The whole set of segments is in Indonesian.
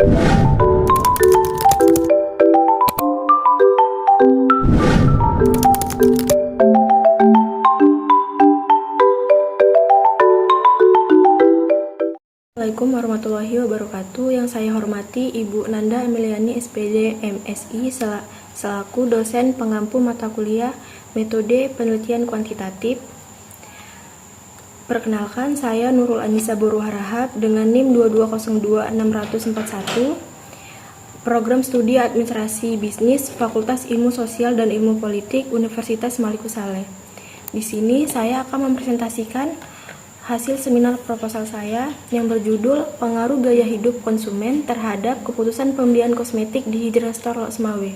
Assalamualaikum warahmatullahi wabarakatuh. Yang saya hormati Ibu Nanda Ameliani SPD MSI selaku dosen pengampu mata kuliah Metode Penelitian Kuantitatif. Perkenalkan, saya Nurul Anissa Boru Harahap dengan NIM 2202641, Program Studi Administrasi Bisnis, Fakultas Ilmu Sosial dan Ilmu Politik, Universitas Maliku Saleh. Di sini saya akan mempresentasikan hasil seminar proposal saya yang berjudul Pengaruh Gaya Hidup Konsumen Terhadap Keputusan Pembelian Kosmetik di Hijrah Store Lok-Semawe.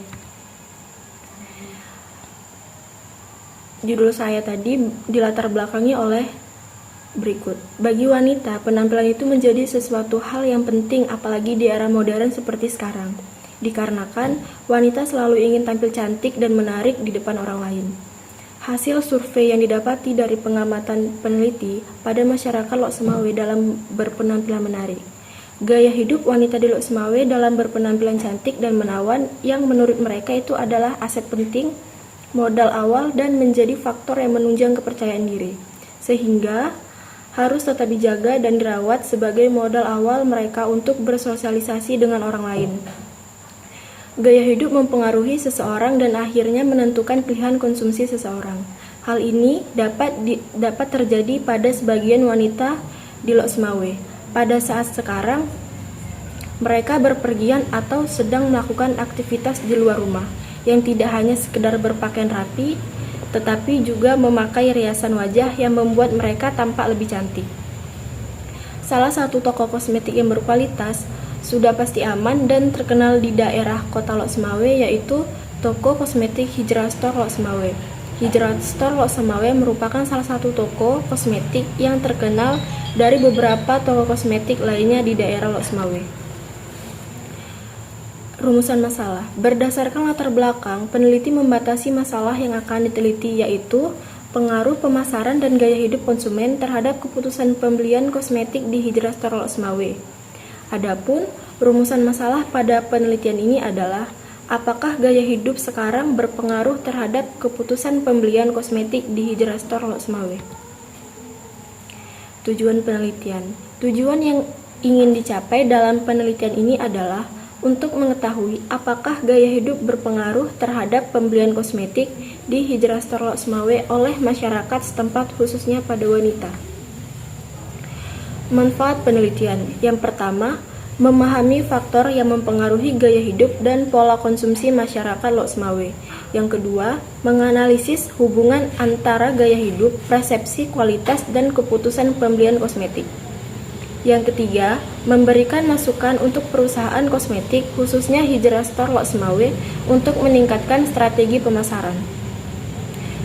Judul saya tadi dilatar belakangi oleh berikut. Bagi wanita, penampilan itu menjadi sesuatu hal yang penting apalagi di era modern seperti sekarang. Dikarenakan wanita selalu ingin tampil cantik dan menarik di depan orang lain. Hasil survei yang didapati dari pengamatan peneliti pada masyarakat Lok-Semawe dalam berpenampilan menarik. Gaya hidup wanita di Lok-Semawe dalam berpenampilan cantik dan menawan yang menurut mereka itu adalah aset penting, modal awal dan menjadi faktor yang menunjang kepercayaan diri. Sehingga harus tetap dijaga dan dirawat sebagai modal awal mereka untuk bersosialisasi dengan orang lain. Gaya hidup mempengaruhi seseorang dan akhirnya menentukan pilihan konsumsi seseorang. Hal ini dapat terjadi pada sebagian wanita di Lok-Semawe. Pada saat sekarang, mereka berpergian atau sedang melakukan aktivitas di luar rumah, yang tidak hanya sekedar berpakaian rapi, tetapi juga memakai riasan wajah yang membuat mereka tampak lebih cantik. Salah satu toko kosmetik yang berkualitas sudah pasti aman dan terkenal di daerah kota Lok-Semawe yaitu toko kosmetik Hijrah Store Lok-Semawe. Hijrah Store Lok-Semawe merupakan salah satu toko kosmetik yang terkenal dari beberapa toko kosmetik lainnya di daerah Lok-Semawe. Rumusan masalah. Berdasarkan latar belakang, peneliti membatasi masalah yang akan diteliti yaitu pengaruh pemasaran dan gaya hidup konsumen terhadap keputusan pembelian kosmetik di Hijrah Store Lok-Semawe. Adapun rumusan masalah pada penelitian ini adalah apakah gaya hidup sekarang berpengaruh terhadap keputusan pembelian kosmetik di Hijrah Store Lok-Semawe. Tujuan penelitian. Tujuan yang ingin dicapai dalam penelitian ini adalah untuk mengetahui apakah gaya hidup berpengaruh terhadap pembelian kosmetik di Hijrah Store Lok-Semawe oleh masyarakat setempat khususnya pada wanita. Manfaat penelitian. Yang pertama, memahami faktor yang mempengaruhi gaya hidup dan pola konsumsi masyarakat Lok-Semawe. Yang kedua, menganalisis hubungan antara gaya hidup, persepsi, kualitas, dan keputusan pembelian kosmetik. Yang ketiga, memberikan masukan untuk perusahaan kosmetik, khususnya Hijrah Store Lok-Semawe, untuk meningkatkan strategi pemasaran.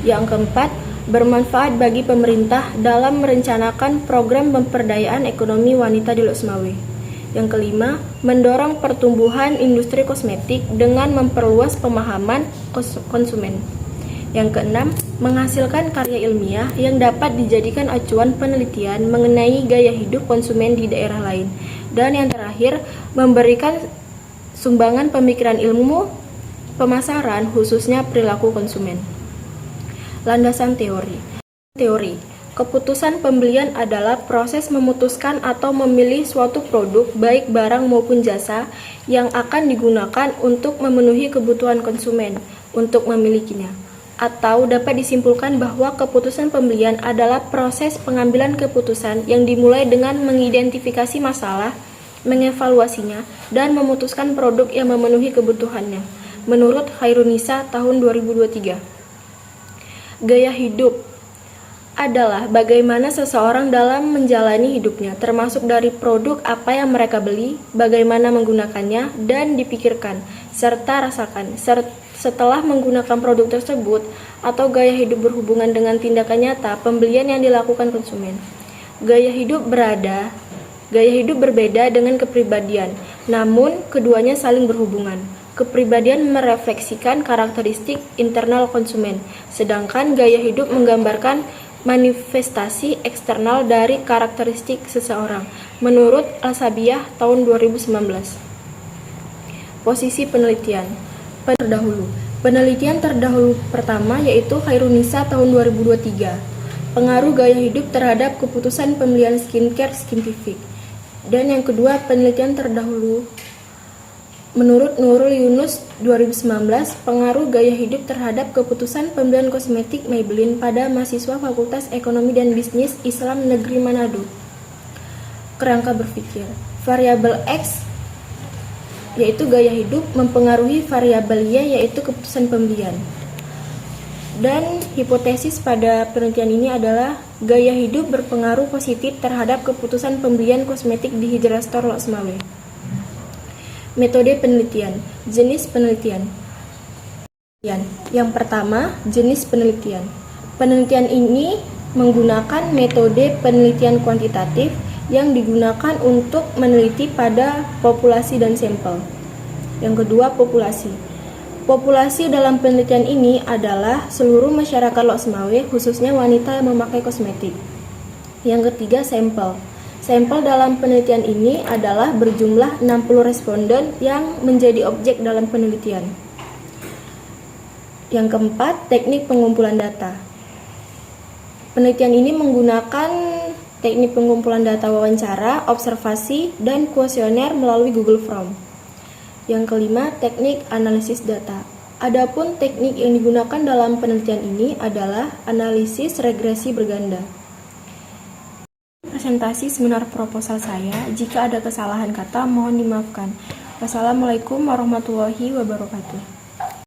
Yang keempat, bermanfaat bagi pemerintah dalam merencanakan program pemberdayaan ekonomi wanita di Lok-Semawe. Yang kelima, mendorong pertumbuhan industri kosmetik dengan memperluas pemahaman konsumen. Yang keenam, menghasilkan karya ilmiah yang dapat dijadikan acuan penelitian mengenai gaya hidup konsumen di daerah lain. Dan yang terakhir, memberikan sumbangan pemikiran ilmu pemasaran khususnya perilaku konsumen. Landasan teori. Teori. Keputusan pembelian adalah proses memutuskan atau memilih suatu produk baik barang maupun jasa yang akan digunakan untuk memenuhi kebutuhan konsumen untuk memilikinya. Atau dapat disimpulkan bahwa keputusan pembelian adalah proses pengambilan keputusan yang dimulai dengan mengidentifikasi masalah, mengevaluasinya, dan memutuskan produk yang memenuhi kebutuhannya. Menurut Khairunisa tahun 2023. Gaya hidup adalah bagaimana seseorang dalam menjalani hidupnya, termasuk dari produk apa yang mereka beli, bagaimana menggunakannya, dan dipikirkan, serta rasakan. Setelah menggunakan produk tersebut, atau gaya hidup berhubungan dengan tindakan nyata pembelian yang dilakukan konsumen. Gaya hidup berbeda dengan kepribadian, namun keduanya saling berhubungan. Kepribadian merefleksikan karakteristik internal konsumen, sedangkan gaya hidup menggambarkan manifestasi eksternal dari karakteristik seseorang, menurut Al-Sabiyah tahun 2019. Posisi penelitian. Penelitian terdahulu pertama yaitu Khairunisa tahun 2023. Pengaruh gaya hidup terhadap keputusan pembelian skincare Skintific. Dan yang kedua, penelitian terdahulu menurut Nurul Yunus 2019, pengaruh gaya hidup terhadap keputusan pembelian kosmetik Maybelline pada mahasiswa Fakultas Ekonomi dan Bisnis Islam Negeri Manado. Kerangka berpikir. Variabel X yaitu gaya hidup mempengaruhi variabel Y yaitu keputusan pembelian. Dan hipotesis pada penelitian ini adalah gaya hidup berpengaruh positif terhadap keputusan pembelian kosmetik di Hijrah Store Loksmawe. Metode penelitian. Jenis penelitian. Yang pertama, jenis penelitian. Penelitian ini menggunakan metode penelitian kuantitatif yang digunakan untuk meneliti pada populasi dan sampel. Yang kedua, populasi. Populasi dalam penelitian ini adalah seluruh masyarakat Loksmawe, khususnya wanita yang memakai kosmetik. Yang ketiga, sampel. Sampel dalam penelitian ini adalah berjumlah 60 responden yang menjadi objek dalam penelitian. Yang keempat, teknik pengumpulan data. Penelitian ini menggunakan teknik pengumpulan data wawancara, observasi, dan kuesioner melalui Google Form. Yang kelima, teknik analisis data. Adapun teknik yang digunakan dalam penelitian ini adalah analisis regresi berganda. Presentasi seminar proposal saya. Jika ada kesalahan kata, mohon dimaafkan. Wassalamualaikum warahmatullahi wabarakatuh.